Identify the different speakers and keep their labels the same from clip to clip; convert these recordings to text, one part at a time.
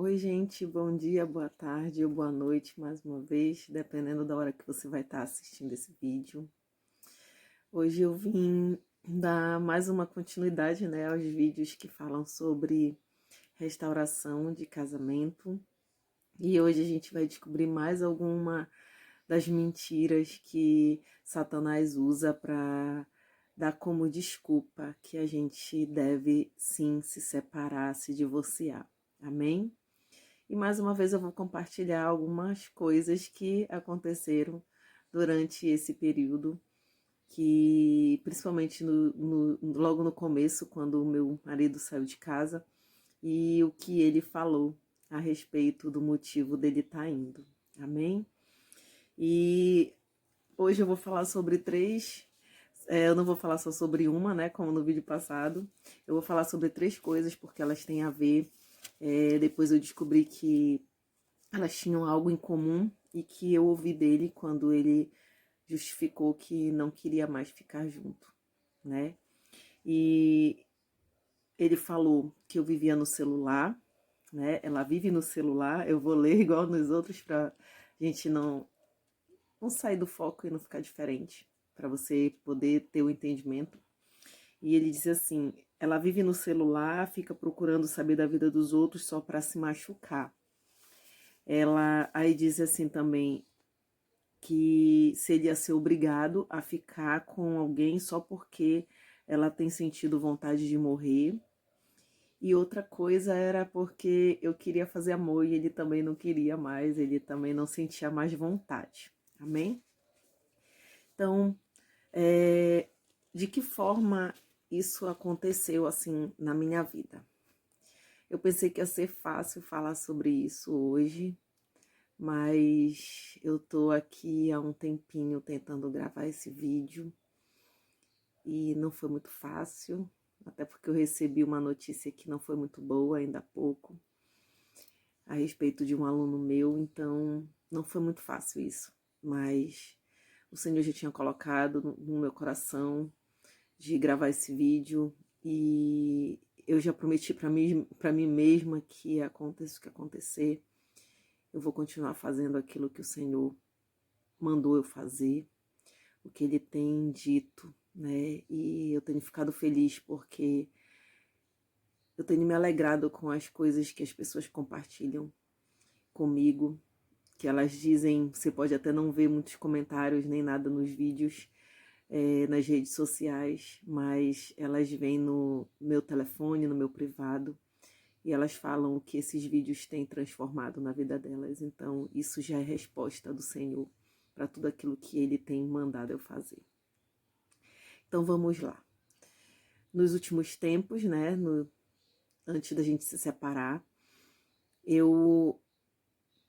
Speaker 1: Oi, gente, bom dia, boa tarde ou boa noite mais uma vez, dependendo da hora que você vai estar assistindo esse vídeo. Hoje eu vim dar mais uma continuidade, né, aos vídeos que falam sobre restauração de casamento. E hoje a gente vai descobrir mais alguma das mentiras que Satanás usa para dar como desculpa que a gente deve sim se separar, se divorciar. Amém? E mais uma vez eu vou compartilhar algumas coisas que aconteceram durante esse período, que principalmente logo no começo, quando o meu marido saiu de casa, e o que ele falou a respeito do motivo dele estar indo. Amém? E hoje eu vou falar sobre três. Eu não vou falar só sobre uma, né? Como no vídeo passado. Eu vou falar sobre três coisas, porque elas têm a ver. Depois eu descobri que elas tinham algo em comum e que eu ouvi dele quando ele justificou que não queria mais ficar junto, né? E ele falou que eu vivia no celular, né? Ela vive no celular, eu vou ler igual nos outros pra gente não sair do foco e não ficar diferente, para você poder ter o entendimento. E ele diz assim: ela vive no celular, fica procurando saber da vida dos outros só para se machucar. Ela aí diz assim também que seria ser obrigado a ficar com alguém só porque ela tem sentido vontade de morrer. E outra coisa era porque eu queria fazer amor e ele também não queria mais, ele também não sentia mais vontade. Amém? Então, de que forma isso aconteceu assim na minha vida? Eu pensei que ia ser fácil falar sobre isso hoje, mas eu tô aqui há um tempinho tentando gravar esse vídeo e não foi muito fácil, até porque eu recebi uma notícia que não foi muito boa ainda há pouco, a respeito de um aluno meu, então não foi muito fácil isso, mas o Senhor já tinha colocado no meu coração de gravar esse vídeo e eu já prometi para mim mesma que aconteça o que acontecer, eu vou continuar fazendo aquilo que o Senhor mandou eu fazer, o que Ele tem dito, né? E eu tenho ficado feliz porque eu tenho me alegrado com as coisas que as pessoas compartilham comigo, que elas dizem, você pode até não ver muitos comentários nem nada nos vídeos, nas redes sociais, mas elas vêm no meu telefone, no meu privado, e elas falam o que esses vídeos têm transformado na vida delas. Então, isso já é resposta do Senhor para tudo aquilo que Ele tem mandado eu fazer. Então, vamos lá. Nos últimos tempos, né, antes da gente se separar, eu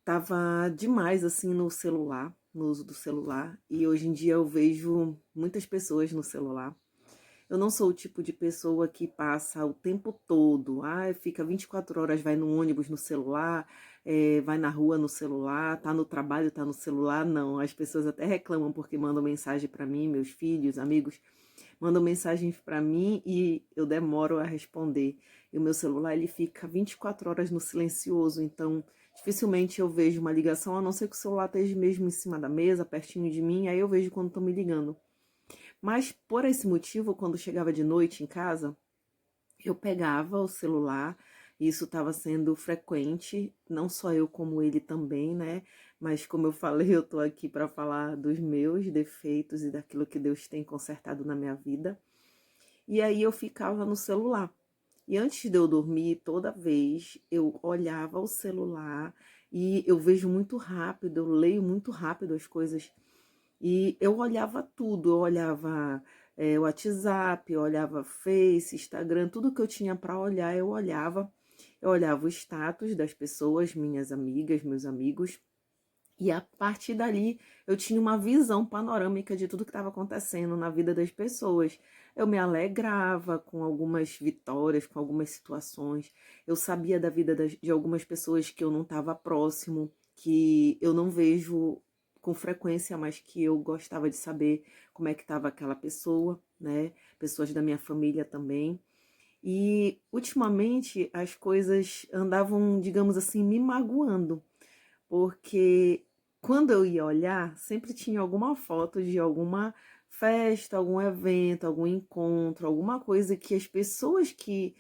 Speaker 1: tava demais assim no celular, no uso do celular, e hoje em dia eu vejo muitas pessoas no celular. Eu não sou o tipo de pessoa que passa o tempo todo, fica 24 horas, vai no ônibus no celular, vai na rua no celular, tá no trabalho, tá no celular. Não, as pessoas até reclamam porque mandam mensagem para mim, meus filhos, amigos, mandam mensagens para mim e eu demoro a responder. E o meu celular, ele fica 24 horas no silencioso, então dificilmente eu vejo uma ligação, a não ser que o celular esteja mesmo em cima da mesa, pertinho de mim, aí eu vejo quando estão me ligando. Mas por esse motivo, quando chegava de noite em casa, eu pegava o celular, e isso estava sendo frequente, não só eu como ele também, né? Mas como eu falei, eu tô aqui para falar dos meus defeitos e daquilo que Deus tem consertado na minha vida. E aí eu ficava no celular. E antes de eu dormir, toda vez eu olhava o celular e eu vejo muito rápido, eu leio muito rápido as coisas. E eu olhava tudo, eu olhava WhatsApp, eu olhava Face, Instagram, tudo que eu tinha para olhar, eu olhava. Eu olhava o status das pessoas, minhas amigas, meus amigos, e a partir dali eu tinha uma visão panorâmica de tudo que estava acontecendo na vida das pessoas. Eu me alegrava com algumas vitórias, com algumas situações. Eu sabia da vida de algumas pessoas que eu não estava próximo, que eu não vejo com frequência, mas que eu gostava de saber como é que estava aquela pessoa, né? Pessoas da minha família também. E ultimamente as coisas andavam, digamos assim, me magoando, porque quando eu ia olhar, sempre tinha alguma foto de alguma festa, algum evento, algum encontro, alguma coisa que as pessoas que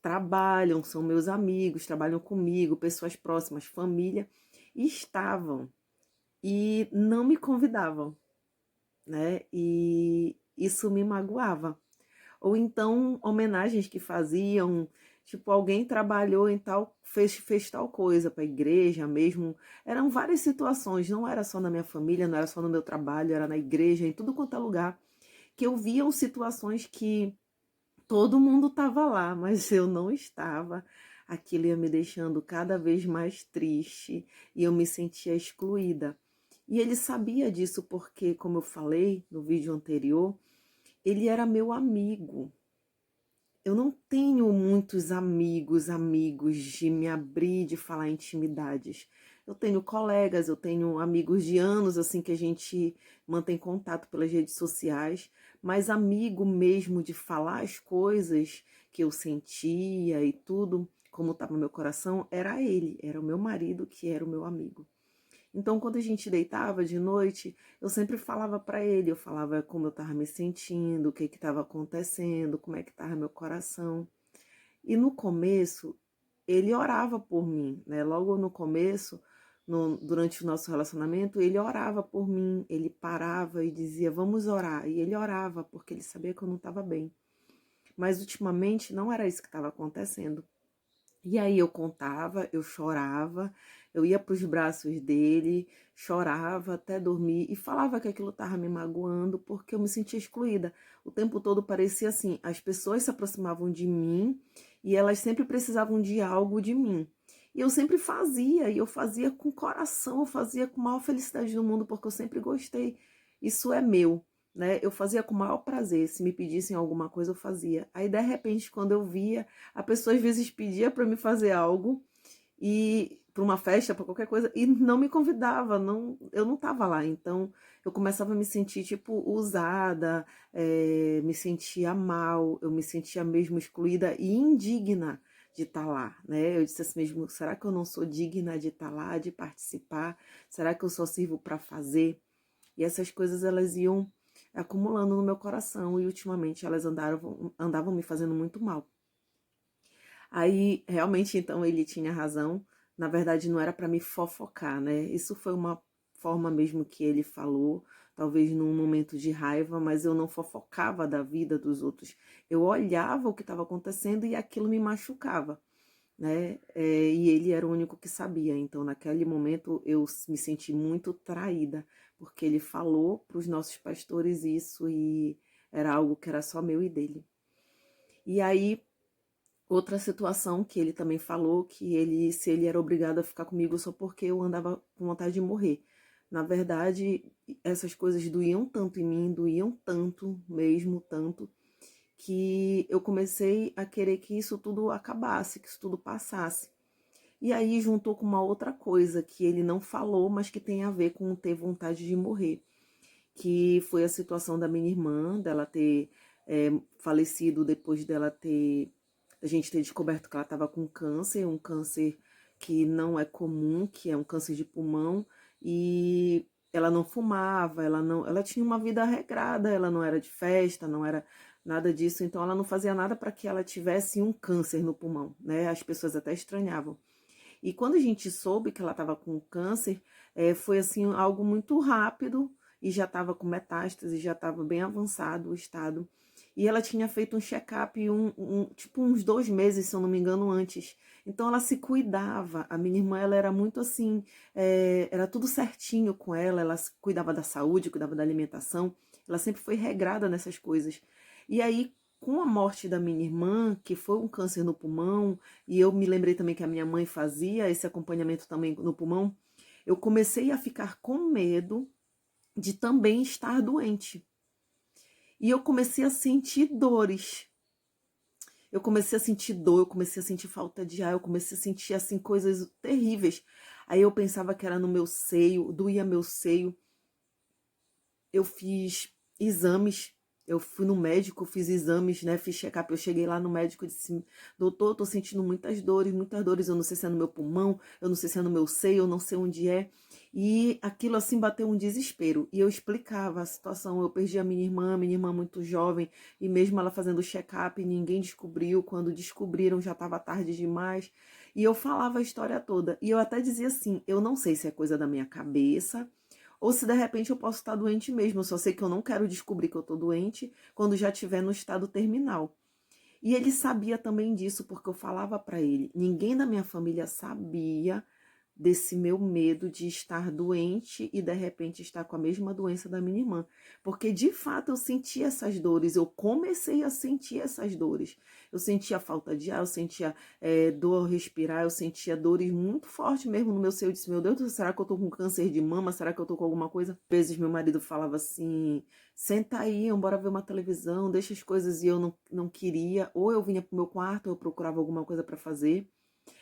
Speaker 1: trabalham, são meus amigos, trabalham comigo, pessoas próximas, família, estavam e não me convidavam, né? E isso me magoava. Ou então homenagens que faziam, tipo, alguém trabalhou em tal, fez tal coisa para a igreja mesmo. Eram várias situações, não era só na minha família, não era só no meu trabalho, era na igreja, em tudo quanto é lugar, que eu via situações que todo mundo estava lá, mas eu não estava. Aquilo ia me deixando cada vez mais triste e eu me sentia excluída. E ele sabia disso porque, como eu falei no vídeo anterior, ele era meu amigo. Eu não tenho muitos amigos de me abrir, de falar intimidades. Eu tenho colegas, eu tenho amigos de anos, assim, que a gente mantém contato pelas redes sociais, mas amigo mesmo de falar as coisas que eu sentia e tudo, como estava no meu coração, era ele, era o meu marido que era o meu amigo. Então, quando a gente deitava de noite, eu sempre falava para ele, eu falava como eu estava me sentindo, o que estava acontecendo, como é que estava meu coração. E no começo, ele orava por mim, né? Logo no começo, durante o nosso relacionamento, ele orava por mim, ele parava e dizia, vamos orar. E ele orava, porque ele sabia que eu não estava bem. Mas ultimamente não era isso que estava acontecendo. E aí eu contava, eu chorava, eu ia para os braços dele, chorava até dormir e falava que aquilo estava me magoando porque eu me sentia excluída. O tempo todo parecia assim, as pessoas se aproximavam de mim e elas sempre precisavam de algo de mim. E eu sempre fazia, e eu fazia com coração, eu fazia com a maior felicidade do mundo porque eu sempre gostei. Isso é meu, né? Eu fazia com o maior prazer, se me pedissem alguma coisa eu fazia. Aí de repente quando eu via a pessoa às vezes pedia para me fazer algo e para uma festa, para qualquer coisa, e não me convidava, não, eu não estava lá. Então eu começava a me sentir tipo usada, me sentia mal, eu me sentia mesmo excluída e indigna de estar lá, né? Eu disse assim mesmo, será que eu não sou digna de estar lá, de participar? Será que eu só sirvo para fazer? E essas coisas elas iam acumulando no meu coração e ultimamente elas andavam me fazendo muito mal. Aí, realmente, então, ele tinha razão. Na verdade, não era para me fofocar, né? Isso foi uma forma mesmo que ele falou, talvez num momento de raiva, mas eu não fofocava da vida dos outros. Eu olhava o que estava acontecendo e aquilo me machucava, né? E ele era o único que sabia. Então, naquele momento, eu me senti muito traída, porque ele falou para os nossos pastores isso e era algo que era só meu e dele. E aí, outra situação que ele também falou que se ele era obrigado a ficar comigo só porque eu andava com vontade de morrer. Na verdade, essas coisas doíam tanto em mim, doíam tanto, mesmo tanto, que eu comecei a querer que isso tudo acabasse, que isso tudo passasse. E aí juntou com uma outra coisa que ele não falou, mas que tem a ver com ter vontade de morrer, que foi a situação da minha irmã, dela ter falecido depois dela ter a gente ter descoberto que ela estava com câncer, um câncer que não é comum, que é um câncer de pulmão, e ela não fumava, ela tinha uma vida regrada, ela não era de festa, não era nada disso, então ela não fazia nada para que ela tivesse um câncer no pulmão, né? As pessoas até estranhavam. E quando a gente soube que ela estava com câncer, foi assim algo muito rápido e já estava com metástase, já estava bem avançado o estado. E ela tinha feito um check-up tipo uns 2 meses, se eu não me engano, antes. Então ela se cuidava. A minha irmã, ela era muito assim, era tudo certinho com ela cuidava da saúde, cuidava da alimentação. Ela sempre foi regrada nessas coisas. E aí, com a morte da minha irmã, que foi um câncer no pulmão, e eu me lembrei também que a minha mãe fazia esse acompanhamento também no pulmão, eu comecei a ficar com medo de também estar doente. E eu comecei a sentir dores. Eu comecei a sentir dor, eu comecei a sentir falta de ar, eu comecei a sentir assim coisas terríveis. Aí eu pensava que era no meu seio, doía meu seio. Eu fiz exames, Eu fui no médico, fiz exames, né? Fiz check-up. Eu cheguei lá no médico e disse: doutor, eu tô sentindo muitas dores, muitas dores. Eu não sei se é no meu pulmão, eu não sei se é no meu seio, eu não sei onde é. E aquilo assim bateu um desespero. E eu explicava a situação. Eu perdi a minha irmã muito jovem, e mesmo ela fazendo check-up, ninguém descobriu. Quando descobriram, já estava tarde demais. E eu falava a história toda. E eu até dizia assim: eu não sei se é coisa da minha cabeça ou se de repente eu posso estar doente mesmo. Eu só sei que eu não quero descobrir que eu estou doente quando já estiver no estado terminal. E ele sabia também disso, porque eu falava para ele. Ninguém da minha família sabia desse meu medo de estar doente e de repente estar com a mesma doença da minha irmã. Porque de fato eu senti essas dores, eu comecei a sentir essas dores. Eu sentia falta de ar, eu sentia dor ao respirar, eu sentia dores muito fortes mesmo no meu seio. Eu disse: meu Deus, será que eu tô com câncer de mama? Será que eu tô com alguma coisa? Às vezes meu marido falava assim: senta aí, bora ver uma televisão, deixa as coisas, e eu não queria. Ou eu vinha pro meu quarto, ou eu procurava alguma coisa para fazer.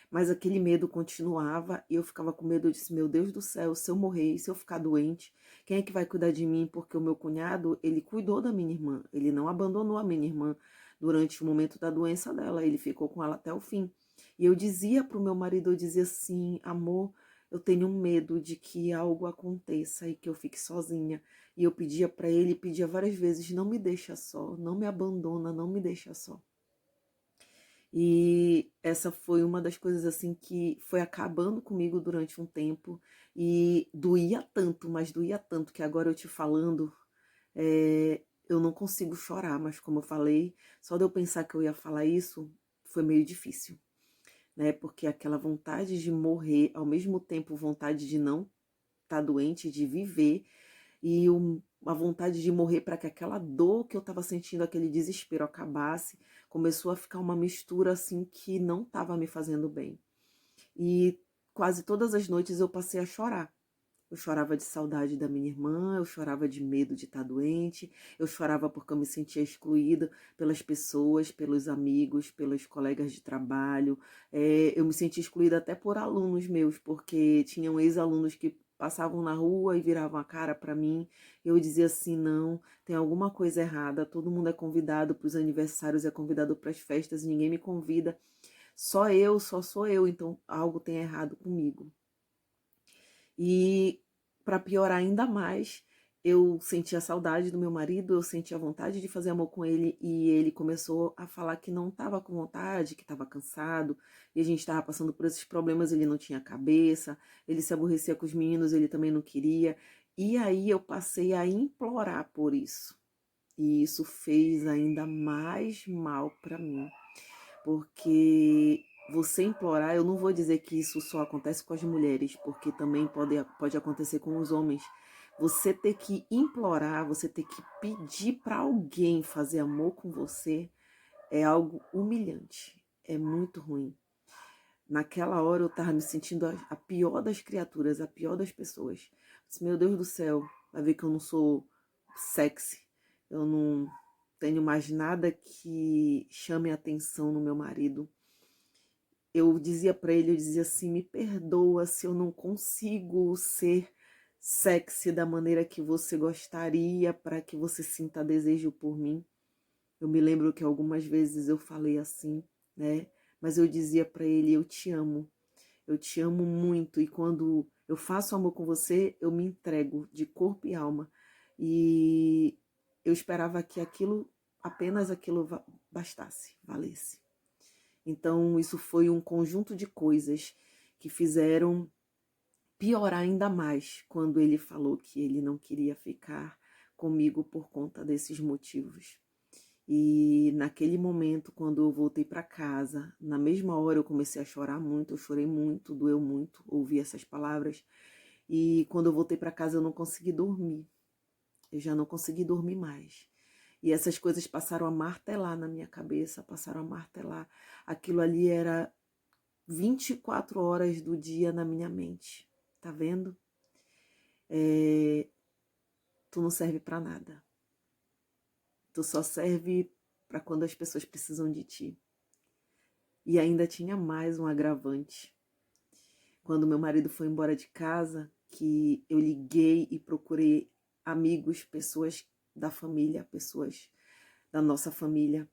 Speaker 1: Mas aquele medo continuava e eu ficava com medo. Eu disse: meu Deus do céu, se eu morrer, se eu ficar doente, quem é que vai cuidar de mim? Porque o meu cunhado, ele cuidou da minha irmã, ele não abandonou a minha irmã durante o momento da doença dela, ele ficou com ela até o fim. E eu dizia para o meu marido, eu dizia assim: amor, eu tenho medo de que algo aconteça e que eu fique sozinha. E eu pedia para ele, pedia várias vezes: não me deixa só, não me abandona, não me deixa só. E essa foi uma das coisas assim que foi acabando comigo durante um tempo e doía tanto, mas doía tanto que agora eu te falando, eu não consigo chorar, mas como eu falei, só de eu pensar que eu ia falar isso foi meio difícil, né? Porque aquela vontade de morrer, ao mesmo tempo vontade de não estar doente, de viver, e a vontade de morrer para que aquela dor que eu estava sentindo, aquele desespero acabasse, começou a ficar uma mistura assim que não estava me fazendo bem. E quase todas as noites eu passei a chorar. Eu chorava de saudade da minha irmã, eu chorava de medo de estar doente, eu chorava porque eu me sentia excluída pelas pessoas, pelos amigos, pelos colegas de trabalho. Eu me sentia excluída até por alunos meus, porque tinham ex-alunos que passavam na rua e viravam a cara para mim. Eu dizia assim: não, tem alguma coisa errada, todo mundo é convidado para os aniversários, é convidado para as festas, ninguém me convida. Só sou eu, então algo tem errado comigo. E para piorar ainda mais, eu sentia saudade do meu marido, eu sentia vontade de fazer amor com ele e ele começou a falar que não estava com vontade, que estava cansado, e a gente estava passando por esses problemas, ele não tinha cabeça, ele se aborrecia com os meninos, ele também não queria. E aí eu passei a implorar por isso. E isso fez ainda mais mal para mim, porque você implorar, eu não vou dizer que isso só acontece com as mulheres, porque também pode acontecer com os homens. Você ter que implorar, você ter que pedir para alguém fazer amor com você é algo humilhante, é muito ruim. Naquela hora eu estava me sentindo a pior das criaturas, a pior das pessoas. Disse: meu Deus do céu, vai ver que eu não sou sexy, eu não tenho mais nada que chame a atenção no meu marido. Eu dizia para ele, eu dizia assim: me perdoa se eu não consigo ser sexy da maneira que você gostaria para que você sinta desejo por mim. Eu me lembro que algumas vezes eu falei assim, né? Mas eu dizia para ele: eu te amo muito, e quando eu faço amor com você, eu me entrego de corpo e alma. E eu esperava que aquilo, apenas aquilo bastasse, valesse. Então, isso foi um conjunto de coisas que fizeram piorar ainda mais quando ele falou que ele não queria ficar comigo por conta desses motivos. E naquele momento, quando eu voltei para casa, na mesma hora eu comecei a chorar muito, eu chorei muito, doeu muito ouvir essas palavras. E quando eu voltei para casa, eu não consegui dormir. Eu já não consegui dormir mais. E essas coisas passaram a martelar na minha cabeça, passaram a martelar. Aquilo ali era 24 horas do dia na minha mente. Tá vendo? Tu não serve para nada. Tu só serve para quando as pessoas precisam de ti. E ainda tinha mais um agravante. Quando meu marido foi embora de casa, que eu liguei e procurei amigos, pessoas da família, pessoas da nossa família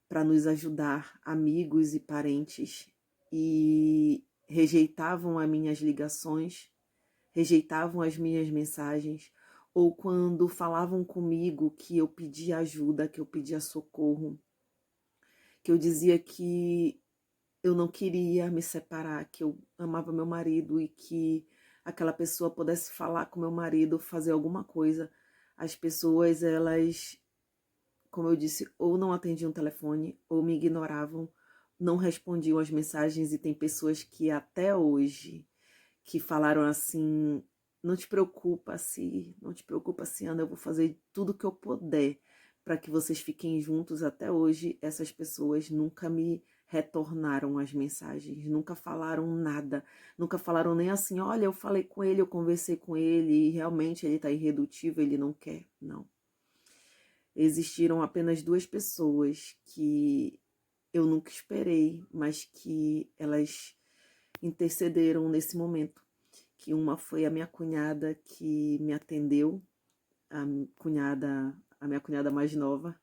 Speaker 1: para nos ajudar, amigos e parentes, e rejeitavam as minhas ligações, rejeitavam as minhas mensagens, ou quando falavam comigo que eu pedia ajuda, que eu pedia socorro, que eu dizia que eu não queria me separar, que eu amava meu marido e que aquela pessoa pudesse falar com meu marido, fazer alguma coisa. As pessoas, elas, como eu disse, ou não atendiam o telefone, ou me ignoravam, não respondiam as mensagens, e tem pessoas que até hoje que falaram assim: não te preocupa se, Ana, eu vou fazer tudo o que eu puder para que vocês fiquem juntos. Até hoje, essas pessoas nunca me retornaram as mensagens, nunca falaram nada, nunca falaram nem assim: olha, eu falei com ele, eu conversei com ele e realmente ele está irredutível, ele não quer. Não. Existiram apenas duas pessoas que eu nunca esperei, mas que elas intercederam nesse momento. Que uma foi a minha cunhada, que me atendeu, a minha cunhada mais nova,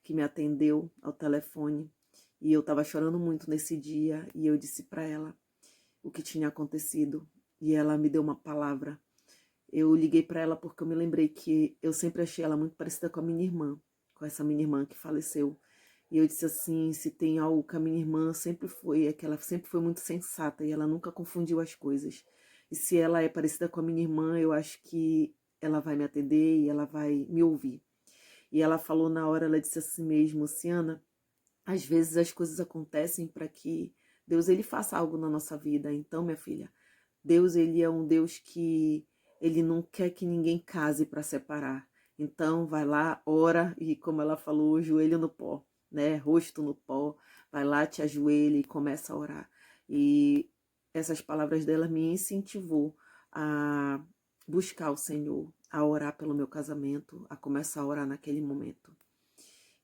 Speaker 1: que me atendeu ao telefone. E eu estava chorando muito nesse dia, e eu disse para ela o que tinha acontecido, e ela me deu uma palavra. Eu liguei para ela porque eu me lembrei que eu sempre achei ela muito parecida com a minha irmã, com essa minha irmã que faleceu. E eu disse assim: se tem algo que a minha irmã sempre foi, é que ela sempre foi muito sensata e ela nunca confundiu as coisas. E se ela é parecida com a minha irmã, eu acho que ela vai me atender e ela vai me ouvir. E ela falou na hora, ela disse assim mesmo: Luciana, às vezes as coisas acontecem para que Deus ele faça algo na nossa vida. Então, minha filha, Deus ele é um Deus que ele não quer que ninguém case para separar. Então, vai lá, ora e, como ela falou, joelho no pó, né? Rosto no pó. Vai lá, te ajoelha e começa a orar. E essas palavras dela me incentivou a buscar o Senhor, a orar pelo meu casamento, a começar a orar naquele momento.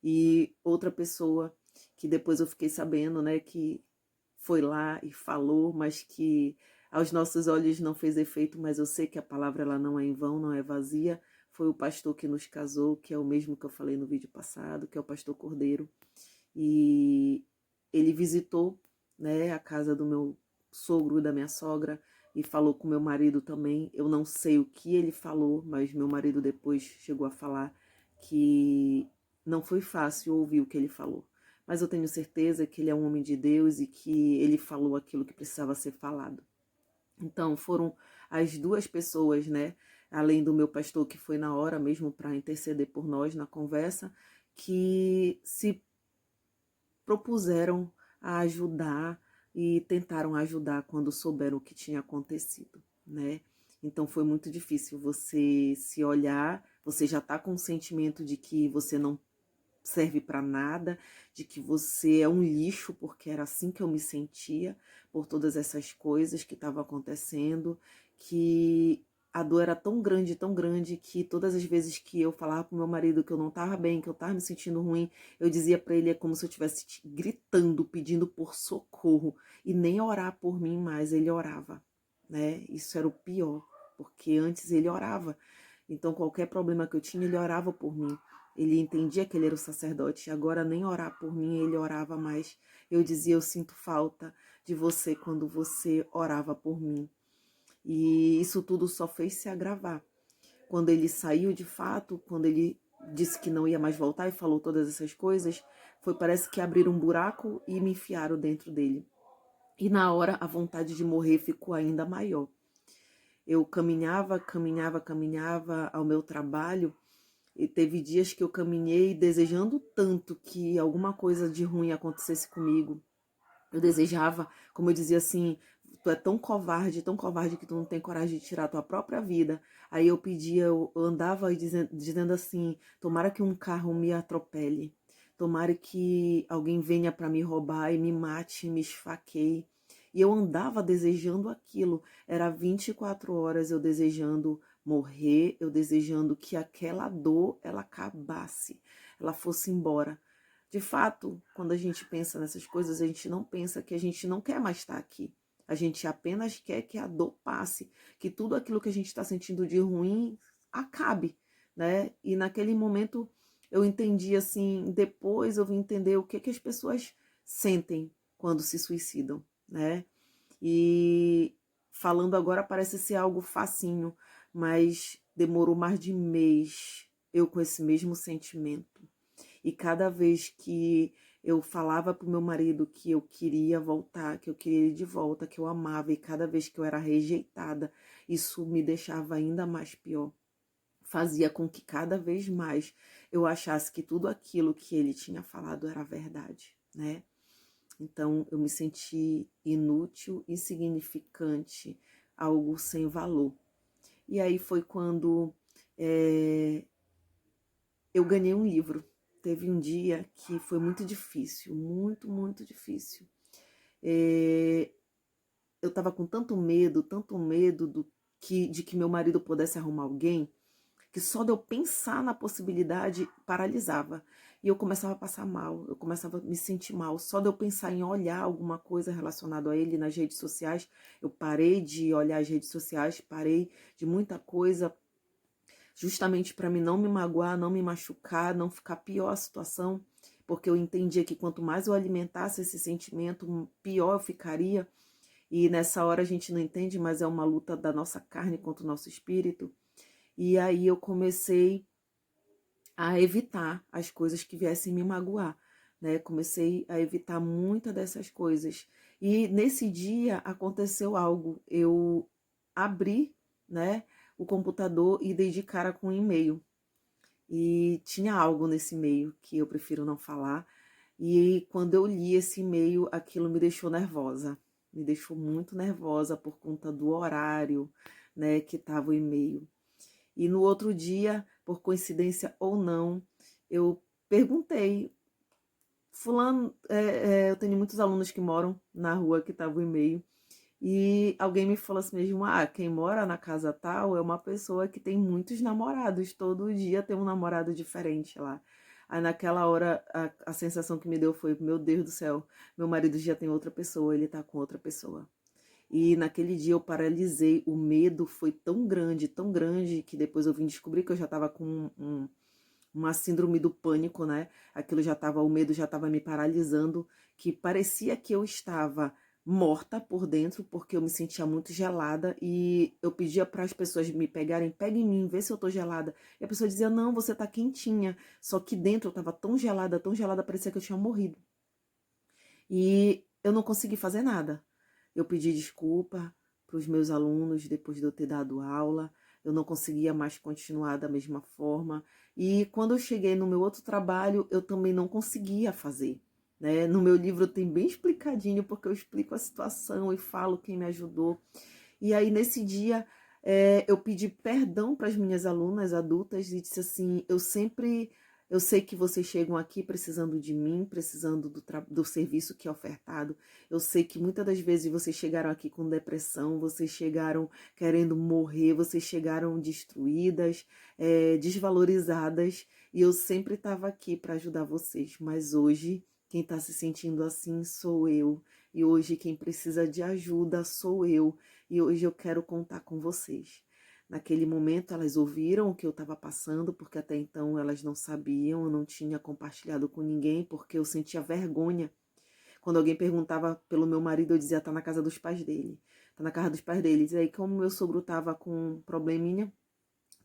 Speaker 1: E outra pessoa que depois eu fiquei sabendo, né, que foi lá e falou, mas que aos nossos olhos não fez efeito, mas eu sei que a palavra ela não é em vão, não é vazia. Foi o pastor que nos casou, que é o mesmo que eu falei no vídeo passado, que é o pastor Cordeiro. E ele visitou, né, a casa do meu sogro e da minha sogra e falou com meu marido também. Eu não sei o que ele falou, mas meu marido depois chegou a falar que não foi fácil ouvir o que ele falou. Mas eu tenho certeza que ele é um homem de Deus e que ele falou aquilo que precisava ser falado. Então, foram as duas pessoas, né, além do meu pastor, que foi na hora mesmo para interceder por nós na conversa, que se propuseram a ajudar e tentaram ajudar quando souberam o que tinha acontecido, né? Então foi muito difícil você se olhar, você já tá com o sentimento de que você não serve para nada, de que você é um lixo, porque era assim que eu me sentia por todas essas coisas que estavam acontecendo, que a dor era tão grande que todas as vezes que eu falava pro meu marido que eu não estava bem, que eu estava me sentindo ruim, eu dizia para ele, é como se eu estivesse gritando, pedindo por socorro, e nem orar por mim mais, ele orava, né? Isso era o pior, porque antes ele orava. Então qualquer problema que eu tinha, ele orava por mim. Ele entendia que ele era o sacerdote, e agora nem orar por mim, ele orava mais. Eu dizia: eu sinto falta de você quando você orava por mim. E isso tudo só fez se agravar. Quando ele saiu de fato, quando ele disse que não ia mais voltar e falou todas essas coisas, parece que abriram um buraco e me enfiaram dentro dele. E na hora a vontade de morrer ficou ainda maior. Eu caminhava ao meu trabalho, e teve dias que eu caminhei desejando tanto que alguma coisa de ruim acontecesse comigo. Eu desejava, como eu dizia assim: tu é tão covarde que tu não tem coragem de tirar a tua própria vida. Aí eu pedia, eu andava dizendo assim: tomara que um carro me atropele. Tomara que alguém venha para me roubar e me mate, me esfaqueie. E eu andava desejando aquilo. Era 24 horas eu desejando morrer, eu desejando que aquela dor ela acabasse, ela fosse embora. De fato, quando a gente pensa nessas coisas, a gente não pensa que a gente não quer mais estar aqui. A gente apenas quer que a dor passe, que tudo aquilo que a gente está sentindo de ruim acabe, né? E naquele momento eu entendi assim, depois eu vim entender o que, que as pessoas sentem quando se suicidam, né? E falando agora parece ser algo facinho, mas demorou mais de mês eu com esse mesmo sentimento. E cada vez que eu falava pro meu marido que eu queria voltar, que eu queria ele de volta, que eu amava, e cada vez que eu era rejeitada, isso me deixava ainda mais pior. Fazia com que cada vez mais eu achasse que tudo aquilo que ele tinha falado era verdade, né? Então eu me senti inútil, insignificante, algo sem valor. E aí foi quando eu ganhei um livro. Teve um dia que foi muito difícil, muito, muito difícil. Eu estava com tanto medo de que meu marido pudesse arrumar alguém, que só de eu pensar na possibilidade paralisava. E eu começava a passar mal, eu começava a me sentir mal. Só de eu pensar em olhar alguma coisa relacionada a ele nas redes sociais, eu parei de olhar as redes sociais, parei de muita coisa, justamente para mim não me magoar, não me machucar, não ficar pior a situação, porque eu entendia que quanto mais eu alimentasse esse sentimento, pior eu ficaria. E nessa hora a gente não entende, mas é uma luta da nossa carne contra o nosso espírito. E aí eu comecei a evitar as coisas que viessem me magoar, né? Comecei a evitar muitas dessas coisas. E nesse dia aconteceu algo. Eu abri, né, o computador e dei de cara com um e-mail. E tinha algo nesse e-mail que eu prefiro não falar. E quando eu li esse e-mail, aquilo me deixou nervosa. Me deixou muito nervosa por conta do horário, né, que estava o e-mail. E no outro dia, por coincidência ou não, eu perguntei, fulano, eu tenho muitos alunos que moram na rua que estava o e-mail, e alguém me falou assim mesmo, quem mora na casa tal é uma pessoa que tem muitos namorados, todo dia tem um namorado diferente lá. Aí naquela hora a sensação que me deu foi, meu Deus do céu, meu marido já tem outra pessoa, ele tá com outra pessoa. E naquele dia eu paralisei, o medo foi tão grande, que depois eu vim descobrir que eu já estava com uma síndrome do pânico, né? Aquilo já estava, o medo já estava me paralisando, que parecia que eu estava morta por dentro, porque eu me sentia muito gelada e eu pedia para as pessoas me pegarem, pega em mim, vê se eu tô gelada. E a pessoa dizia, não, você tá quentinha. Só que dentro eu estava tão gelada, parecia que eu tinha morrido. E eu não consegui fazer nada. Eu pedi desculpa para os meus alunos depois de eu ter dado aula. Eu não conseguia mais continuar da mesma forma. E quando eu cheguei no meu outro trabalho, eu também não conseguia fazer. Né? No meu livro tem bem explicadinho, porque eu explico a situação e falo quem me ajudou. E aí, nesse dia, eu pedi perdão para as minhas alunas adultas e disse assim: eu sei que vocês chegam aqui precisando de mim, precisando do serviço que é ofertado. Eu sei que muitas das vezes vocês chegaram aqui com depressão, vocês chegaram querendo morrer, vocês chegaram destruídas, desvalorizadas. E eu sempre estava aqui para ajudar vocês. Mas hoje, quem está se sentindo assim sou eu. E hoje, quem precisa de ajuda sou eu. E hoje eu quero contar com vocês. Naquele momento elas ouviram o que eu estava passando, porque até então elas não sabiam, eu não tinha compartilhado com ninguém, porque eu sentia vergonha. Quando alguém perguntava pelo meu marido, eu dizia, tá na casa dos pais dele. Tá na casa dos pais deles. E aí, como meu sogro tava com um probleminha,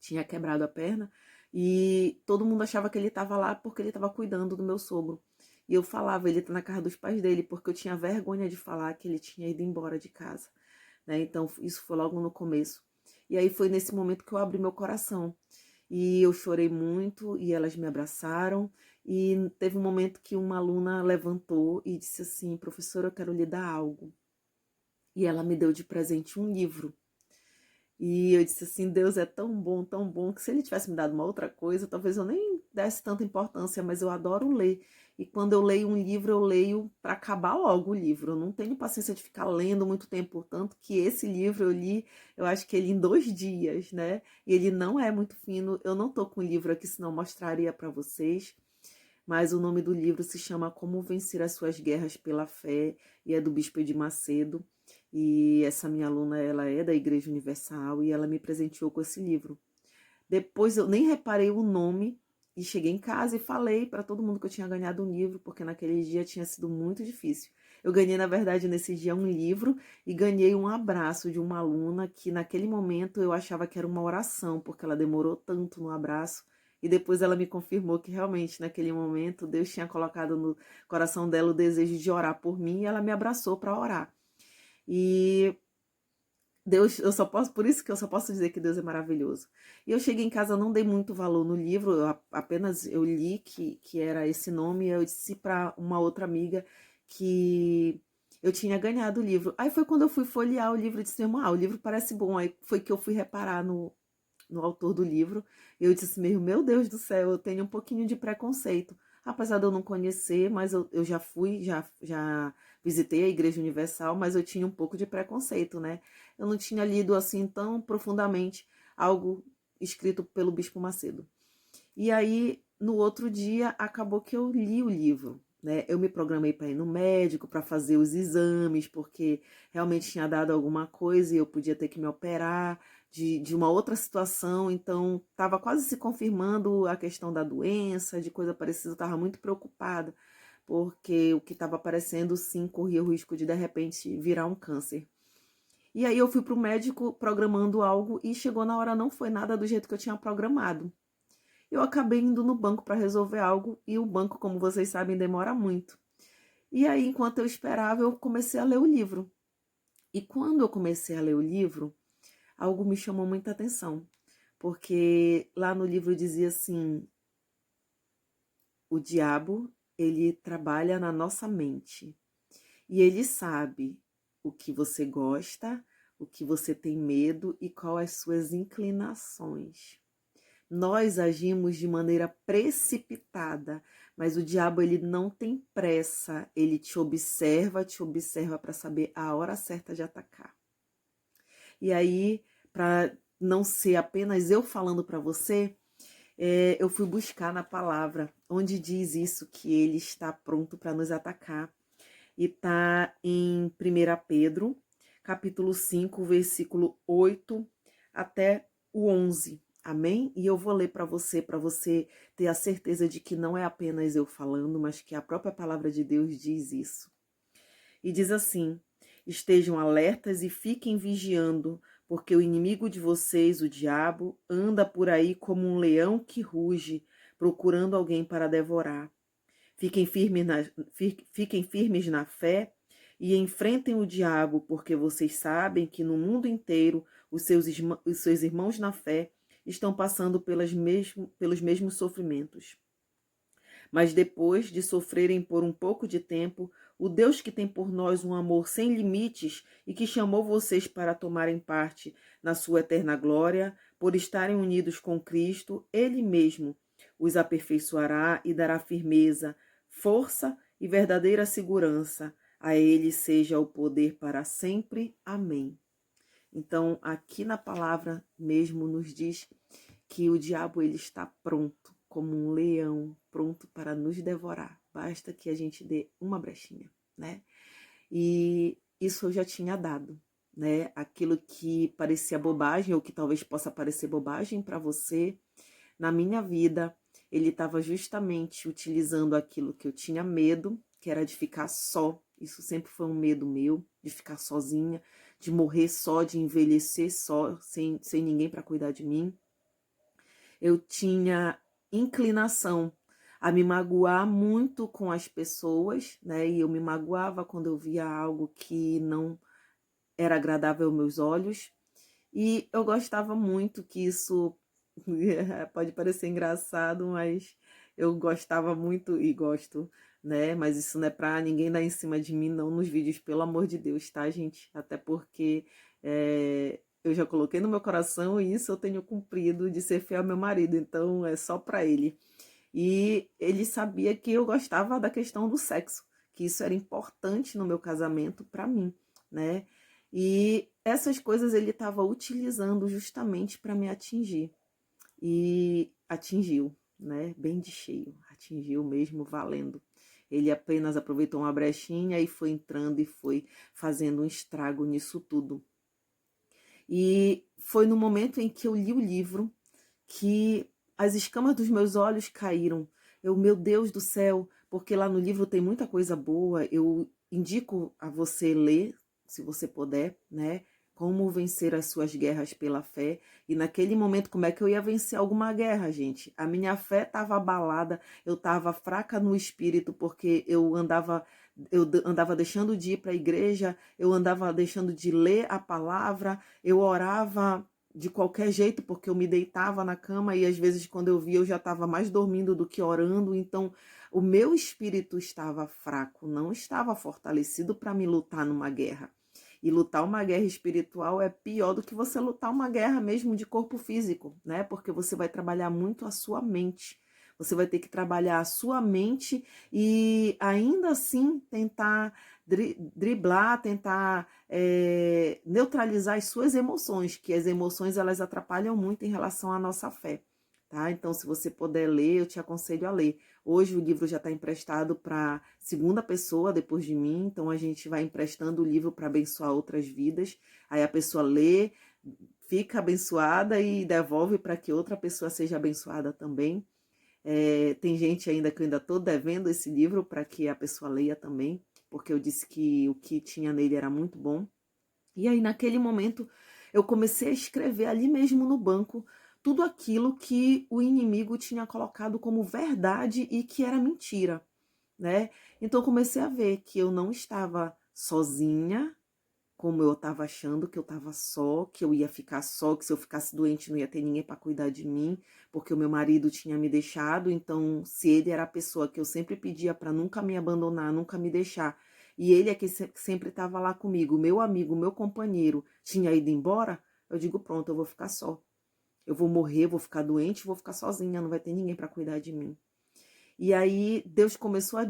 Speaker 1: tinha quebrado a perna, e todo mundo achava que ele estava lá porque ele estava cuidando do meu sogro. E eu falava, ele tá na casa dos pais dele, porque eu tinha vergonha de falar que ele tinha ido embora de casa. Né? Então, isso foi logo no começo. E aí foi nesse momento que eu abri meu coração. E eu chorei muito e elas me abraçaram. E teve um momento que uma aluna levantou e disse assim, professora, eu quero lhe dar algo. E ela me deu de presente um livro. E eu disse assim, Deus é tão bom, que se ele tivesse me dado uma outra coisa, talvez eu nem desse tanta importância, mas eu adoro ler. E quando eu leio um livro, eu leio para acabar logo o livro. Eu não tenho paciência de ficar lendo muito tempo, portanto, que esse livro eu li, eu acho que ele em 2 dias, né? E ele não é muito fino. Eu não tô com o livro aqui, senão eu mostraria para vocês. Mas o nome do livro se chama Como Vencer as Suas Guerras pela Fé e é do Bispo de Macedo. E essa minha aluna, ela é da Igreja Universal e ela me presenteou com esse livro. Depois eu nem reparei o nome E cheguei em casa e falei para todo mundo que eu tinha ganhado um livro, porque naquele dia tinha sido muito difícil. Eu ganhei, na verdade, nesse dia um livro e ganhei um abraço de uma aluna que naquele momento eu achava que era uma oração, porque ela demorou tanto no abraço. E depois ela me confirmou que realmente naquele momento Deus tinha colocado no coração dela o desejo de orar por mim e ela me abraçou para orar. E Deus, eu só posso, por isso que eu só posso dizer que Deus é maravilhoso. E eu cheguei em casa, não dei muito valor no livro, apenas eu li que era esse nome, e eu disse para uma outra amiga que eu tinha ganhado o livro. Aí foi quando eu fui folhear o livro e disse, irmã, o livro parece bom. Aí foi que eu fui reparar no autor do livro. E eu disse mesmo, meu Deus do céu, eu tenho um pouquinho de preconceito. Apesar de eu não conhecer, mas eu já fui, já visitei a Igreja Universal, mas eu tinha um pouco de preconceito, né? Eu não tinha lido assim tão profundamente algo escrito pelo Bispo Macedo. E aí, no outro dia, acabou que eu li o livro, né? Eu me programei para ir no médico, para fazer os exames, porque realmente tinha dado alguma coisa e eu podia ter que me operar de uma outra situação. Então, estava quase se confirmando a questão da doença, de coisa parecida. Eu estava muito preocupada, porque o que estava aparecendo, sim, corria o risco de repente, virar um câncer. E aí eu fui para o médico programando algo e chegou na hora, não foi nada do jeito que eu tinha programado. Eu acabei indo no banco para resolver algo e o banco, como vocês sabem, demora muito. E aí, enquanto eu esperava, eu comecei a ler o livro. E quando eu comecei a ler o livro, algo me chamou muita atenção, porque lá no livro dizia assim: o diabo, ele trabalha na nossa mente e ele sabe o que você gosta, o que você tem medo e quais as suas inclinações. Nós agimos de maneira precipitada, mas o diabo ele não tem pressa, ele te observa para saber a hora certa de atacar. E aí, para não ser apenas eu falando para você, eu fui buscar na palavra onde diz isso, que ele está pronto para nos atacar. E está em 1 Pedro, capítulo 5, versículo 8 até o 11. Amém? E eu vou ler para você ter a certeza de que não é apenas eu falando, mas que a própria palavra de Deus diz isso. E diz assim: estejam alertas e fiquem vigiando, porque o inimigo de vocês, o diabo, anda por aí como um leão que ruge, procurando alguém para devorar. Fiquem firmes na fé e enfrentem o diabo, porque vocês sabem que no mundo inteiro os seus irmãos na fé estão passando pelos mesmos sofrimentos. Mas depois de sofrerem por um pouco de tempo, o Deus que tem por nós um amor sem limites e que chamou vocês para tomarem parte na sua eterna glória, por estarem unidos com Cristo, Ele mesmo os aperfeiçoará e dará firmeza, força e verdadeira segurança. A Ele seja o poder para sempre. Amém. Então, aqui na palavra mesmo nos diz que o diabo ele está pronto, como um leão, pronto para nos devorar. Basta que a gente dê uma brechinha, né? E isso eu já tinha dado, né? Aquilo que parecia bobagem, ou que talvez possa parecer bobagem para você, na minha vida, ele estava justamente utilizando aquilo que eu tinha medo, que era de ficar só. Isso sempre foi um medo meu, de ficar sozinha, de morrer só, de envelhecer só, sem ninguém para cuidar de mim. Eu tinha inclinação a me magoar muito com as pessoas, né? E eu me magoava quando eu via algo que não era agradável aos meus olhos. E eu gostava muito que isso pode parecer engraçado, mas eu gostava muito e gosto, né? Mas isso não é pra ninguém dar em cima de mim, não, nos vídeos, pelo amor de Deus, tá, gente? Até porque eu já coloquei no meu coração e isso eu tenho cumprido de ser fiel ao meu marido, então é só pra ele. E ele sabia que eu gostava da questão do sexo, que isso era importante no meu casamento pra mim, né? E essas coisas ele estava utilizando justamente para me atingir. E atingiu, né? Bem de cheio, atingiu mesmo valendo. Ele apenas aproveitou uma brechinha e foi entrando e foi fazendo um estrago nisso tudo. E foi no momento em que eu li o livro que as escamas dos meus olhos caíram. Meu Deus do céu, porque lá no livro tem muita coisa boa. Eu indico a você ler, se você puder, né? Como vencer as suas guerras pela fé. E naquele momento, como é que eu ia vencer alguma guerra, gente? A minha fé estava abalada, eu estava fraca no espírito, porque eu andava deixando de ir para a igreja, eu andava deixando de ler a palavra, eu orava de qualquer jeito, porque eu me deitava na cama e às vezes quando eu via eu já estava mais dormindo do que orando, então o meu espírito estava fraco, não estava fortalecido para me lutar numa guerra. E lutar uma guerra espiritual é pior do que você lutar uma guerra mesmo de corpo físico, né? Porque você vai trabalhar muito a sua mente. Você vai ter que trabalhar a sua mente e ainda assim tentar driblar, tentar neutralizar as suas emoções, que as emoções elas atrapalham muito em relação à nossa fé. Tá? Então, se você puder ler, eu te aconselho a ler. Hoje o livro já está emprestado para segunda pessoa depois de mim, então a gente vai emprestando o livro para abençoar outras vidas. Aí a pessoa lê, fica abençoada e devolve para que outra pessoa seja abençoada também. Tem gente ainda que eu ainda estou devendo esse livro para que a pessoa leia também, porque eu disse que o que tinha nele era muito bom. E aí, naquele momento, eu comecei a escrever ali mesmo no banco tudo aquilo que o inimigo tinha colocado como verdade e que era mentira, né? Então, eu comecei a ver que eu não estava sozinha, como eu estava achando que eu estava só, que eu ia ficar só, que se eu ficasse doente não ia ter ninguém para cuidar de mim, porque o meu marido tinha me deixado, então se ele era a pessoa que eu sempre pedia para nunca me abandonar, nunca me deixar, e ele é que sempre estava lá comigo, meu amigo, meu companheiro, tinha ido embora, eu digo, pronto, eu vou ficar só. Eu vou morrer, vou ficar doente, vou ficar sozinha, não vai ter ninguém para cuidar de mim. E aí Deus começou a,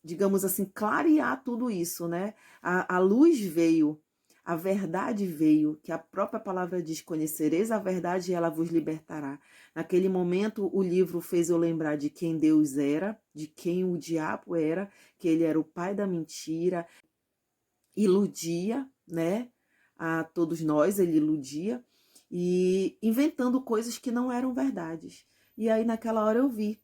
Speaker 1: digamos assim, clarear tudo isso, né? A luz veio, a verdade veio, que a própria palavra diz: conhecereis a verdade e ela vos libertará. Naquele momento, o livro fez eu lembrar de quem Deus era, de quem o diabo era, que ele era o pai da mentira, iludia, né? A todos nós, ele iludia, e inventando coisas que não eram verdades. E aí, naquela hora, eu vi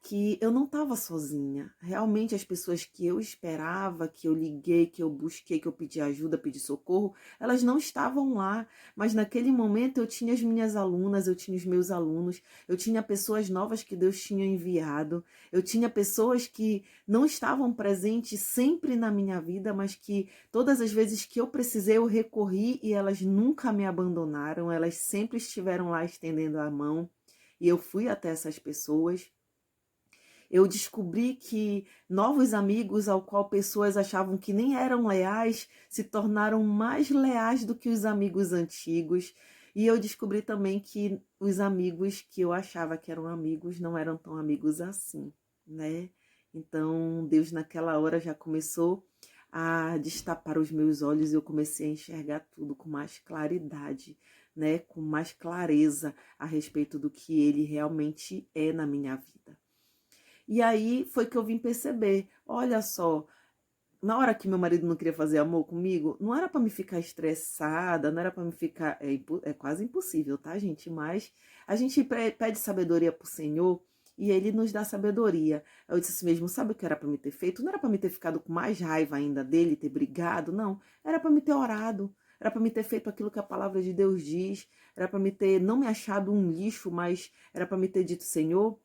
Speaker 1: que eu não estava sozinha. Realmente as pessoas que eu esperava, que eu liguei, que eu busquei, que eu pedi ajuda, pedi socorro, elas não estavam lá. Mas naquele momento eu tinha as minhas alunas, eu tinha os meus alunos, eu tinha pessoas novas que Deus tinha enviado, eu tinha pessoas que não estavam presentes sempre na minha vida, mas que todas as vezes que eu precisei eu recorri e elas nunca me abandonaram, elas sempre estiveram lá estendendo a mão. E eu fui até essas pessoas. Eu descobri que novos amigos, ao qual pessoas achavam que nem eram leais, se tornaram mais leais do que os amigos antigos. E eu descobri também que os amigos que eu achava que eram amigos não eram tão amigos assim, né? Então, Deus naquela hora já começou a destapar os meus olhos e eu comecei a enxergar tudo com mais claridade, né? Com mais clareza a respeito do que ele realmente é na minha vida. E aí foi que eu vim perceber, olha só, na hora que meu marido não queria fazer amor comigo, não era para me ficar estressada, não era para me ficar, é quase impossível, tá, gente? Mas a gente pede sabedoria pro Senhor e ele nos dá sabedoria. Eu disse assim mesmo, sabe o que era para me ter feito? Não era para me ter ficado com mais raiva ainda dele, ter brigado, não. Era para me ter orado. Era para me ter feito aquilo que a palavra de Deus diz. Era para me ter não me achado um lixo, mas era para me ter dito, Senhor,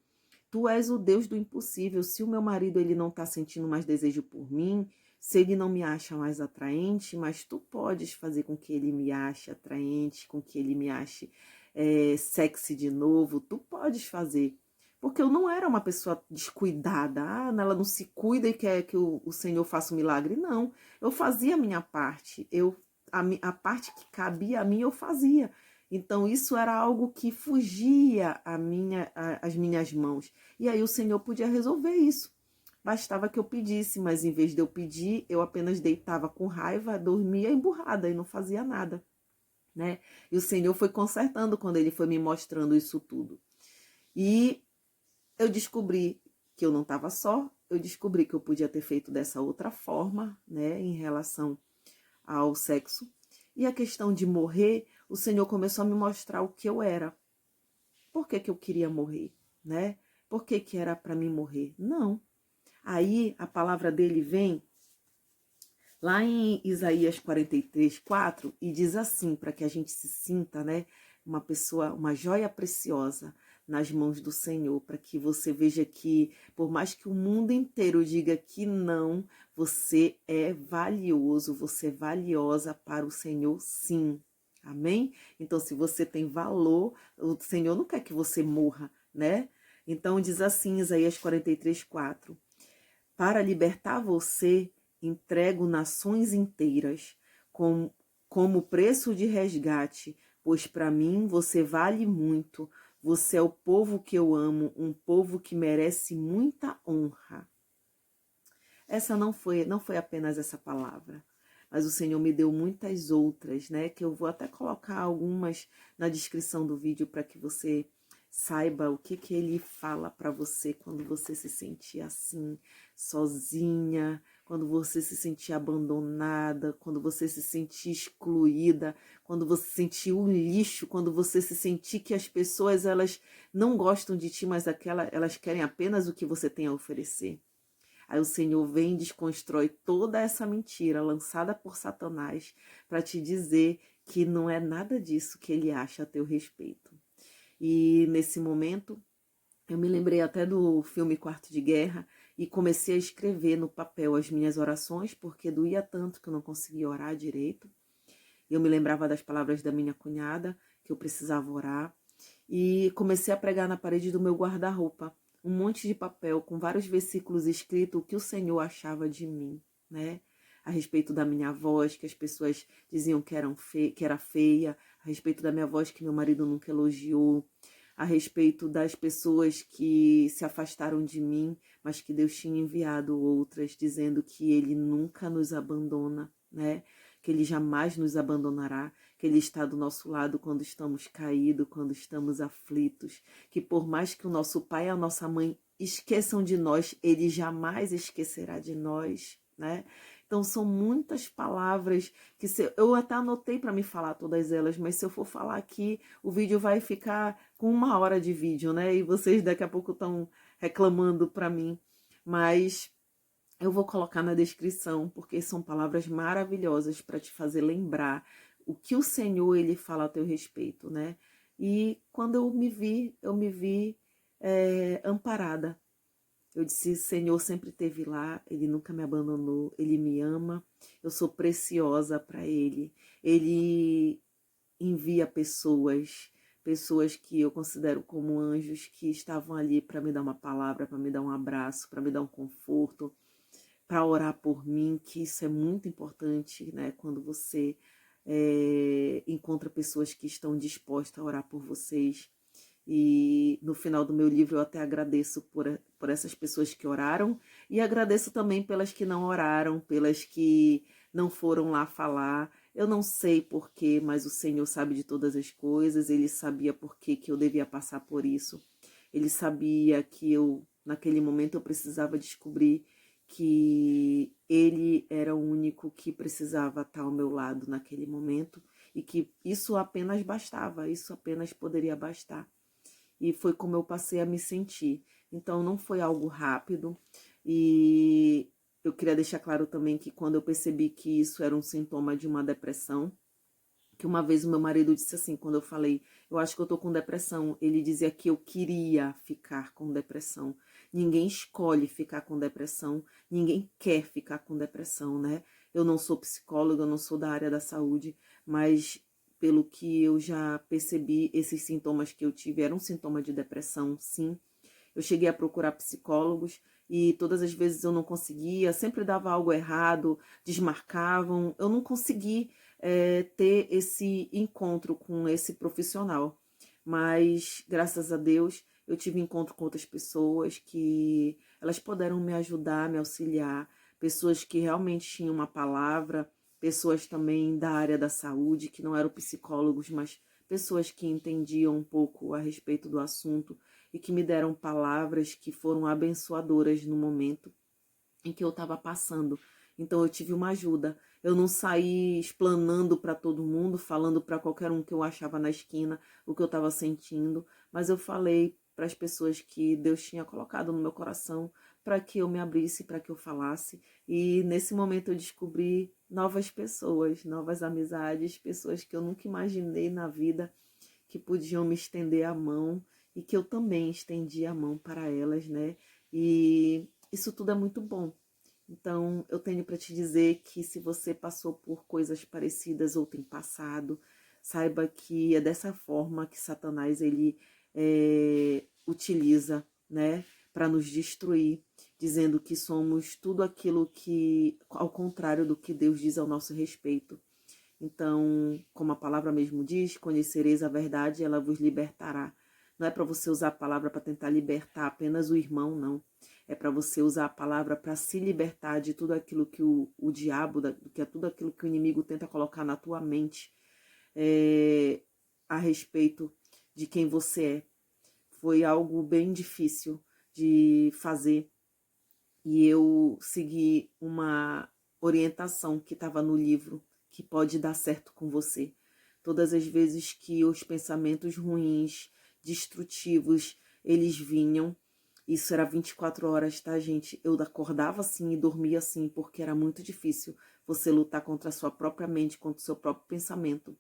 Speaker 1: tu és o Deus do impossível. Se o meu marido ele não está sentindo mais desejo por mim, se ele não me acha mais atraente, mas tu podes fazer com que ele me ache atraente, com que ele me ache sexy de novo, tu podes fazer. Porque eu não era uma pessoa descuidada, ela não se cuida e quer que o Senhor faça um milagre. Não, eu fazia a minha parte, a parte que cabia a mim eu fazia. Então, isso era algo que fugia às minhas mãos. E aí o Senhor podia resolver isso. Bastava que eu pedisse, mas em vez de eu pedir, eu apenas deitava com raiva, dormia emburrada e não fazia nada, né? E o Senhor foi consertando quando ele foi me mostrando isso tudo. E eu descobri que eu não estava só, eu descobri que eu podia ter feito dessa outra forma, né, em relação ao sexo. E a questão de morrer, o Senhor começou a me mostrar o que eu era. por que que eu queria morrer, né? Por que que era para mim morrer? Não. Aí a palavra dele vem lá em Isaías 43:4 e diz assim, para que a gente se sinta, né, uma pessoa, uma joia preciosa nas mãos do Senhor, para que você veja que, por mais que o mundo inteiro diga que não, você é valioso, você é valiosa para o Senhor, sim. Amém? Então, se você tem valor, o Senhor não quer que você morra, né? Então, diz assim, Isaías 43:4: para libertar você, entrego nações inteiras como preço de resgate, pois para mim você vale muito. Você é o povo que eu amo, um povo que merece muita honra. Essa não foi apenas essa palavra, mas o Senhor me deu muitas outras, né? Que eu vou até colocar algumas na descrição do vídeo para que você saiba o que que ele fala para você quando você se sentir assim, sozinha, quando você se sentir abandonada, quando você se sentir excluída, quando você se sentir um lixo, quando você se sentir que as pessoas elas não gostam de ti, mas elas querem apenas o que você tem a oferecer. Aí o Senhor vem e desconstrói toda essa mentira lançada por Satanás para te dizer que não é nada disso que ele acha a teu respeito. E nesse momento, eu me lembrei até do filme Quarto de Guerra e comecei a escrever no papel as minhas orações, porque doía tanto que eu não conseguia orar direito. Eu me lembrava das palavras da minha cunhada, que eu precisava orar, e comecei a pregar na parede do meu guarda-roupa um monte de papel com vários versículos escritos o que o Senhor achava de mim, né? A respeito da minha voz, que as pessoas diziam que era feia, a respeito da minha voz que meu marido nunca elogiou, a respeito das pessoas que se afastaram de mim, mas que Deus tinha enviado outras, dizendo que Ele nunca nos abandona, né? Que Ele jamais nos abandonará, que Ele está do nosso lado quando estamos caídos, quando estamos aflitos, que por mais que o nosso pai e a nossa mãe esqueçam de nós, Ele jamais esquecerá de nós, né? Então são muitas palavras que eu até anotei para me falar todas elas, mas se eu for falar aqui, o vídeo vai ficar com 1 hora de vídeo, né? E vocês daqui a pouco estão reclamando para mim, mas eu vou colocar na descrição, porque são palavras maravilhosas para te fazer lembrar o que o Senhor ele fala a teu respeito, né? E quando eu me vi amparada. Eu disse, Senhor sempre esteve lá, Ele nunca me abandonou, Ele me ama, eu sou preciosa para Ele. Ele envia pessoas que eu considero como anjos, que estavam ali para me dar uma palavra, para me dar um abraço, para me dar um conforto, para orar por mim, que isso é muito importante, né? Quando você encontra pessoas que estão dispostas a orar por vocês. E no final do meu livro eu até agradeço por essas pessoas que oraram e agradeço também pelas que não oraram, pelas que não foram lá falar. Eu não sei porquê, mas o Senhor sabe de todas as coisas, Ele sabia por que eu devia passar por isso. Ele sabia que naquele momento, eu precisava descobrir que Ele era o único que precisava estar ao meu lado naquele momento e que isso apenas bastava, isso apenas poderia bastar. E foi como eu passei a me sentir. Então, não foi algo rápido. E eu queria deixar claro também que quando eu percebi que isso era um sintoma de uma depressão, que uma vez o meu marido disse assim, quando eu falei, eu acho que eu tô com depressão, ele dizia que eu queria ficar com depressão. Ninguém escolhe ficar com depressão, ninguém quer ficar com depressão, né? Eu não sou psicóloga, eu não sou da área da saúde, mas pelo que eu já percebi, esses sintomas que eu tive eram um sintoma de depressão, sim. Eu cheguei a procurar psicólogos e todas as vezes eu não conseguia, sempre dava algo errado, desmarcavam, eu não consegui ter esse encontro com esse profissional. Mas, graças a Deus, eu tive encontro com outras pessoas que elas puderam me ajudar, me auxiliar, pessoas que realmente tinham uma palavra, pessoas também da área da saúde, que não eram psicólogos, mas pessoas que entendiam um pouco a respeito do assunto e que me deram palavras que foram abençoadoras no momento em que eu estava passando. Então eu tive uma ajuda. Eu não saí explanando para todo mundo, falando para qualquer um que eu achava na esquina o que eu estava sentindo, mas eu falei para as pessoas que Deus tinha colocado no meu coração para que eu me abrisse, para que eu falasse. E nesse momento eu descobri novas pessoas, novas amizades, pessoas que eu nunca imaginei na vida que podiam me estender a mão e que eu também estendi a mão para elas, né? E isso tudo é muito bom. Então, eu tenho para te dizer que se você passou por coisas parecidas ou tem passado, saiba que é dessa forma que Satanás ele utiliza, né, para nos destruir, dizendo que somos tudo aquilo que, ao contrário do que Deus diz ao nosso respeito. Então, como a palavra mesmo diz, conhecereis a verdade e ela vos libertará. Não é para você usar a palavra para tentar libertar apenas o irmão, não. É para você usar a palavra para se libertar de tudo aquilo que o diabo, que é tudo aquilo que o inimigo tenta colocar na tua mente a respeito de quem você é. Foi algo bem difícil de fazer e eu segui uma orientação que estava no livro que pode dar certo com você. Todas as vezes que os pensamentos ruins, destrutivos, eles vinham, isso era 24 horas, tá, gente? Eu acordava assim e dormia assim, porque era muito difícil você lutar contra a sua própria mente, contra o seu próprio pensamento.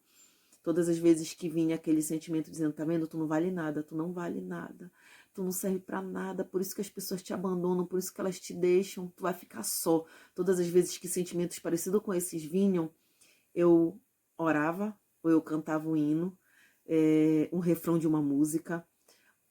Speaker 1: Todas as vezes que vinha aquele sentimento dizendo, tá vendo, tu não vale nada, tu não vale nada, tu não serve pra nada, por isso que as pessoas te abandonam, por isso que elas te deixam, tu vai ficar só. Todas as vezes que sentimentos parecidos com esses vinham, eu orava, ou eu cantava um hino, um refrão de uma música,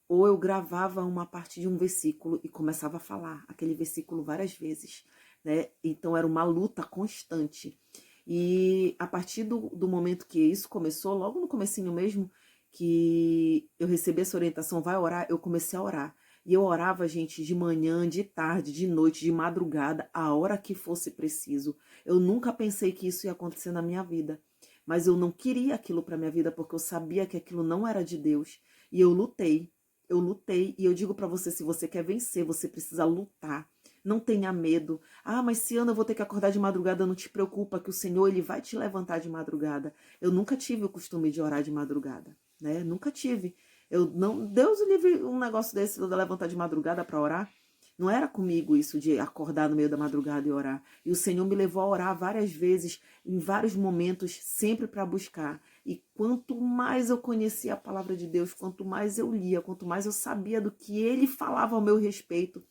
Speaker 1: ou eu gravava uma parte de um versículo e começava a falar aquele versículo várias vezes, né? Então era uma luta constante. E a partir do momento que isso começou, logo no comecinho mesmo, que eu recebi essa orientação, vai orar, eu comecei a orar. E eu orava, gente, de manhã, de tarde, de noite, de madrugada, a hora que fosse preciso. Eu nunca pensei que isso ia acontecer na minha vida. Mas eu não queria aquilo para minha vida, porque eu sabia que aquilo não era de Deus. E eu lutei. Eu lutei e eu digo para você, se você quer vencer, você precisa lutar. Não tenha medo. Ah, mas se Ana, eu vou ter que acordar de madrugada, não te preocupa que o Senhor ele vai te levantar de madrugada. Eu nunca tive o costume de orar de madrugada, né? Nunca tive. Eu não, Deus livre um negócio desse de levantar de madrugada para orar. Não era comigo isso de acordar no meio da madrugada e orar. E o Senhor me levou a orar várias vezes, em vários momentos, sempre para buscar. E quanto mais eu conhecia a palavra de Deus, quanto mais eu lia, quanto mais eu sabia do que Ele falava ao meu respeito,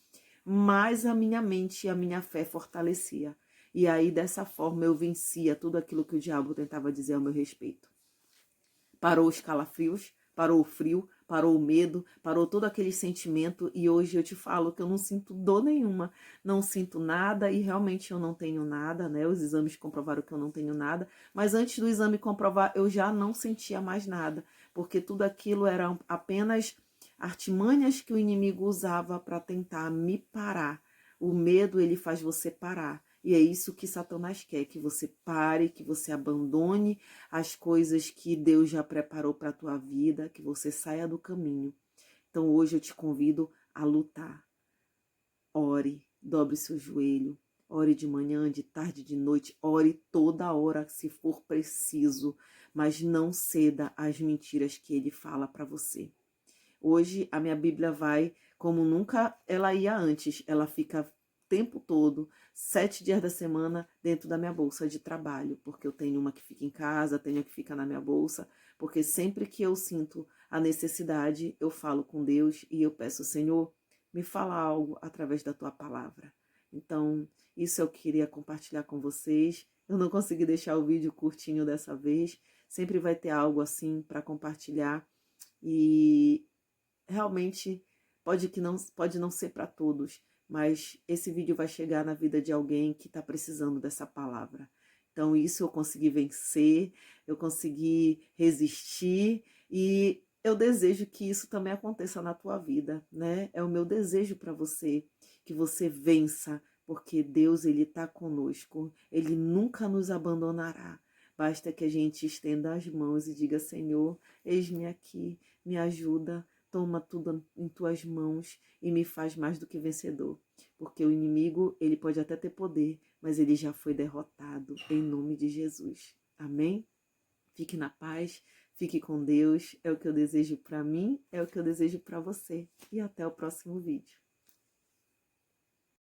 Speaker 1: mais a minha mente e a minha fé fortalecia. E aí, dessa forma, eu vencia tudo aquilo que o diabo tentava dizer ao meu respeito. Parou os calafrios, parou o frio, parou o medo, parou todo aquele sentimento e hoje eu te falo que eu não sinto dor nenhuma, não sinto nada e realmente eu não tenho nada, né? Os exames comprovaram que eu não tenho nada, mas antes do exame comprovar eu já não sentia mais nada, porque tudo aquilo eram apenas artimanhas que o inimigo usava para tentar me parar. O medo, ele faz você parar. E é isso que Satanás quer, que você pare, que você abandone as coisas que Deus já preparou para a tua vida, que você saia do caminho. Então hoje eu te convido a lutar. Ore, dobre seu joelho, ore de manhã, de tarde, de noite, ore toda hora se for preciso, mas não ceda às mentiras que ele fala para você. Hoje a minha Bíblia vai como nunca ela ia antes. Ela fica o tempo todo, 7 dias da semana, dentro da minha bolsa de trabalho. Porque eu tenho uma que fica em casa, tenho a que fica na minha bolsa. Porque sempre que eu sinto a necessidade, eu falo com Deus e eu peço, Senhor, me fala algo através da tua palavra. Então, isso eu queria compartilhar com vocês. Eu não consegui deixar o vídeo curtinho dessa vez. Sempre vai ter algo assim para compartilhar. E realmente pode não ser para todos, mas esse vídeo vai chegar na vida de alguém que está precisando dessa palavra. Então isso eu consegui vencer, eu consegui resistir e eu desejo que isso também aconteça na tua vida, né? É o meu desejo para você, que você vença, porque Deus ele está conosco, ele nunca nos abandonará. Basta que a gente estenda as mãos e diga, Senhor, eis-me aqui, me ajuda, toma tudo em tuas mãos e me faz mais do que vencedor. Porque o inimigo, ele pode até ter poder, mas ele já foi derrotado em nome de Jesus. Amém? Fique na paz, fique com Deus. É o que eu desejo para mim, é o que eu desejo para você. E até o próximo vídeo.